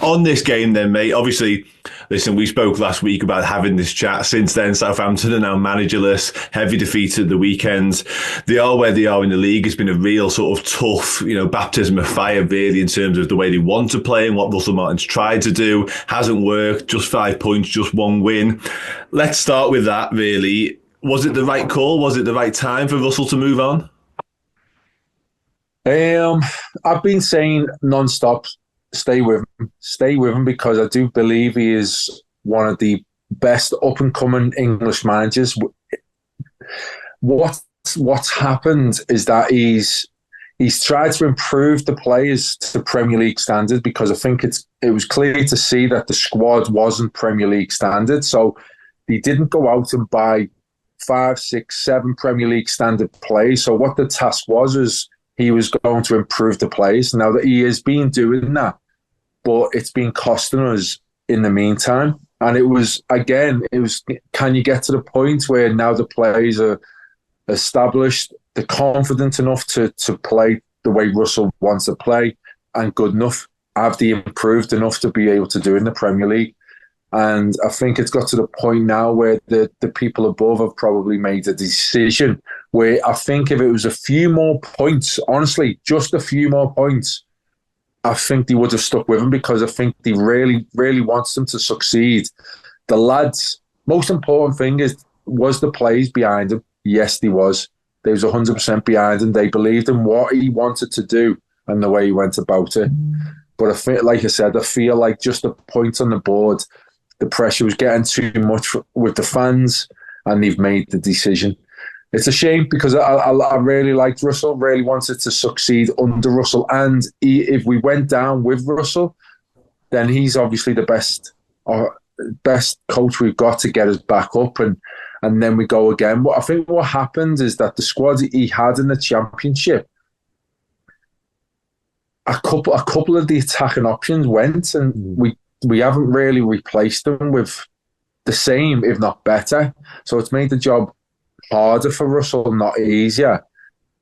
On this game then, mate, obviously, listen, we spoke last week about having this chat. Since then, Southampton are now managerless, heavy defeat at the weekend. They are where they are in the league. It's been a real sort of tough, baptism of fire, really, in terms of the way they want to play and what Russell Martin's tried to do. Hasn't worked, just 5 points, just one win. Let's start with that, really. Was it the right call? Was it the right time for Russell to move on? I've been saying non-stop, stay with him, because I do believe he is one of the best up-and-coming English managers. What's happened is that he's tried to improve the players to Premier League standard, because I think it was clear to see that the squad wasn't Premier League standard. So he didn't go out and buy 5, 6, 7 Premier League standard players. So what the task was he was going to improve the players. Now that he has been doing that, but it's been costing us in the meantime. And it was, can you get to the point where now the players are established, they're confident enough to play the way Russell wants to play, and good enough? Have they improved enough to be able to do in the Premier League? And I think it's got to the point now where the people above have probably made a decision where I think if it was a few more points, honestly, just a few more points, I think they would have stuck with him, because I think he really, really wants them to succeed. The lads, most important thing was the players behind him. Yes, they was. They was 100% behind him. They believed in what he wanted to do and the way he went about it. But I feel like just the points on the board, the pressure was getting too much with the fans, and they've made the decision. It's a shame, because I really liked Russell, really wanted to succeed under Russell. And if we went down with Russell, then he's obviously the best coach we've got to get us back up, and then we go again. But I think what happened is that the squad he had in the Championship, a couple of the attacking options went, and we haven't really replaced them with the same, if not better. So it's made the job harder for Russell, not easier.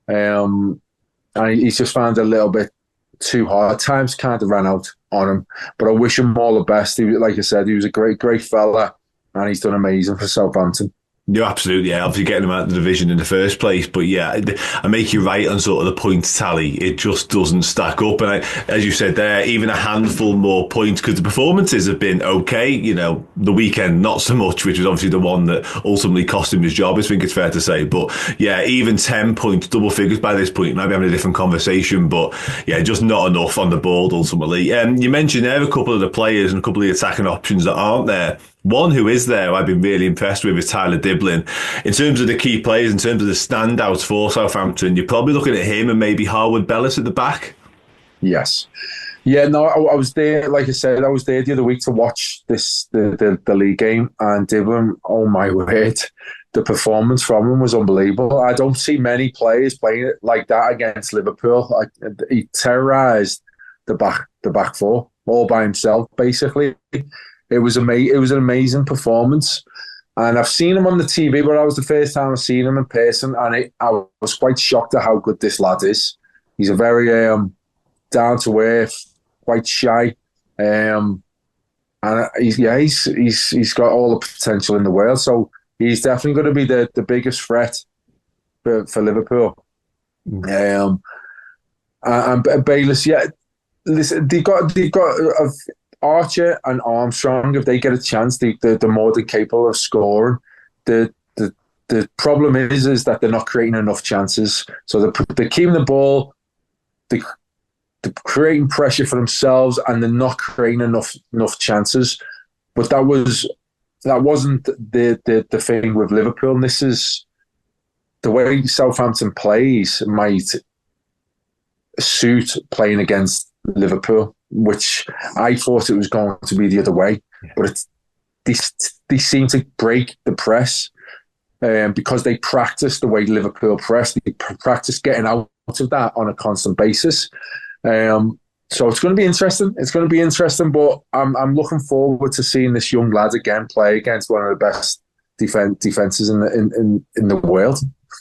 And he's just found it a little bit too hard. Time's kind of ran out on him. But I wish him all the best. Like I said, he was a great, great fella, and he's done amazing for Southampton. You're absolutely, obviously getting them out of the division in the first place. But yeah, I make you right on sort of the points tally. It just doesn't stack up. And as you said there, even a handful more points, because the performances have been okay. The weekend, not so much, which was obviously the one that ultimately cost him his job, I think it's fair to say. But yeah, even 10 points, double figures by this point, maybe having a different conversation. But yeah, just not enough on the board ultimately. You mentioned there a couple of the players and a couple of the attacking options that aren't there. One who is there, I've been really impressed with, is Tyler Diblin. In terms of the key players, in terms of the standouts for Southampton, you're probably looking at him and maybe Harwood Bellis at the back. Yes. Yeah, no, I was there, like I said, I was there the other week to watch the league game, and Diblin, oh my word, the performance from him was unbelievable. I don't see many players playing it like that against Liverpool. He terrorised the back four all by himself, basically. It was an amazing performance, and I've seen him on the TV, but that was the first time I've seen him in person, and I was quite shocked at how good this lad is. He's a very down to earth, quite shy, and he's got all the potential in the world. So he's definitely going to be the biggest threat for Liverpool. And Bayliss, yeah, listen, they got Archer and Armstrong. If they get a chance, they're more than capable of scoring. The problem is that they're not creating enough chances. So they're keeping the ball, they're creating pressure for themselves, and they're not creating enough chances. But that wasn't the thing with Liverpool. And this is the way Southampton plays might suit playing against Liverpool, which I thought it was going to be the other way. But they seem to break the press because they practice the way Liverpool press. They practice getting out of that on a constant basis. So it's going to be interesting. It's going to be interesting, but I'm looking forward to seeing this young lad again play against one of the best defenses in the world.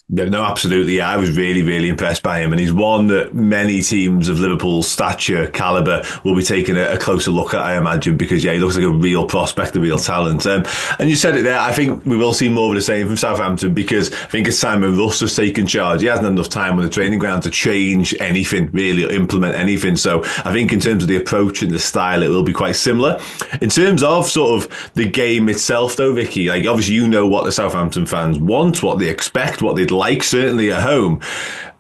Yeah, no, absolutely. Yeah, I was really, really impressed by him. And he's one that many teams of Liverpool's stature, calibre, will be taking a closer look at, I imagine, because, yeah, he looks like a real prospect, a real talent. And you said it there, I think we will see more of the same from Southampton, because I think it's Simon Russ has taken charge. He hasn't enough time on the training ground to change anything, really, or implement anything. So I think in terms of the approach and the style, it will be quite similar. In terms of sort of the game itself, though, Rickie, like obviously you know what the Southampton fans want, what they expect, what they'd like, certainly at home.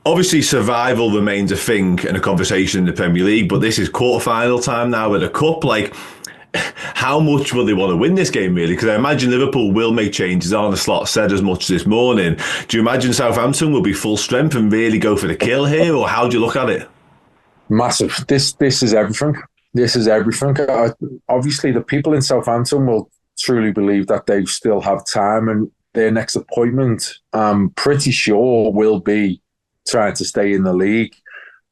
Obviously, survival remains a thing and a conversation in the Premier League, but this is quarter-final time now with a cup. Like, how much will they want to win this game, really? Because I imagine Liverpool will make changes. Arne Slot said as much this morning. Do you imagine Southampton will be full strength and really go for the kill here, or how do you look at it? Massive. This is everything. This is everything. Obviously, the people in Southampton will truly believe that they still have time, and their next appointment, I'm pretty sure, will be trying to stay in the league,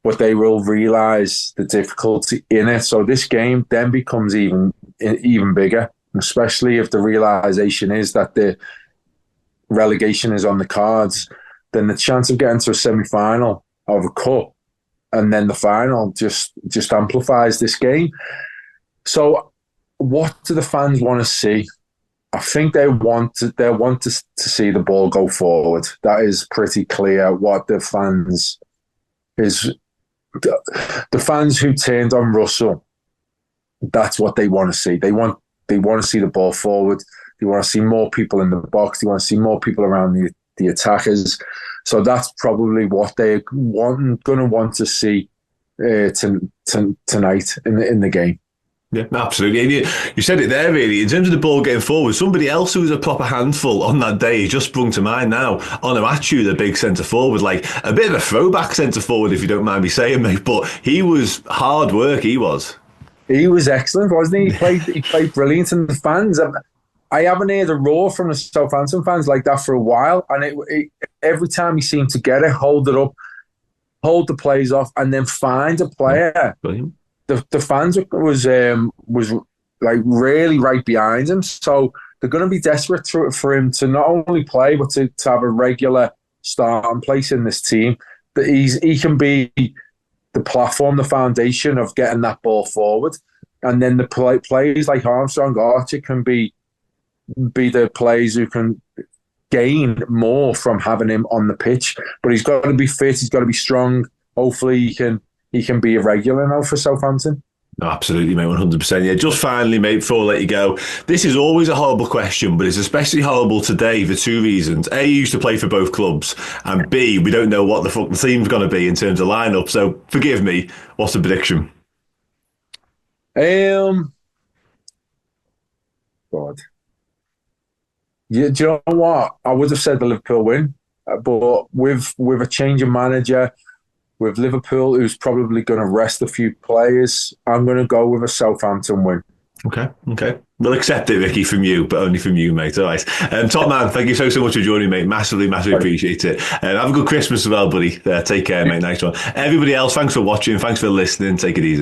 but they will realise the difficulty in it. So this game then becomes even bigger, especially if the realisation is that the relegation is on the cards. Then the chance of getting to a semi-final of a cup and then the final just amplifies this game. So what do the fans want to see? I think they want to see the ball go forward. That is pretty clear what the fans is. The fans who turned on Russell, that's what they want to see. They want to see the ball forward. They want to see more people in the box. They want to see more people around the attackers. So that's probably what they're going to want to see tonight in the game. Yeah, absolutely. And you said it there, really. In terms of the ball getting forward, somebody else who was a proper handful on that day just sprung to mind now. Onuachu, the big centre forward, like a bit of a throwback centre forward, if you don't mind me saying, mate. But he was hard work. He was. He was excellent, wasn't he? He played brilliant, and the fans. I haven't heard a roar from the Southampton fans like that for a while. And every time he seemed to get it, hold it up, hold the plays off, and then find a player. Brilliant. The fans was like really right behind him, so they're going to be desperate for him to not only play but to have a regular starting place in this team. That he can be the platform, the foundation of getting that ball forward, and then the players like Armstrong, Archer can be the players who can gain more from having him on the pitch. But he's got to be fit. He's got to be strong. Hopefully, he can be a regular now for Southampton. No, absolutely, mate, 100%. Yeah, just finally, mate, before I let you go, this is always a horrible question, but it's especially horrible today for two reasons. A, you used to play for both clubs, and B, we don't know what the fuck the team's going to be in terms of lineup. So forgive me, what's the prediction? God. Yeah, do you know what? I would have said the Liverpool win, but with a change of manager, with Liverpool, who's probably going to rest a few players, I'm going to go with a Southampton win. Okay. We'll accept it, Rickie, from you, but only from you, mate. All right. Top man, thank you so much for joining, mate. Massively appreciate it. Have a good Christmas as well, buddy. Take care, mate. Nice one. Everybody else, thanks for watching. Thanks for listening. Take it easy.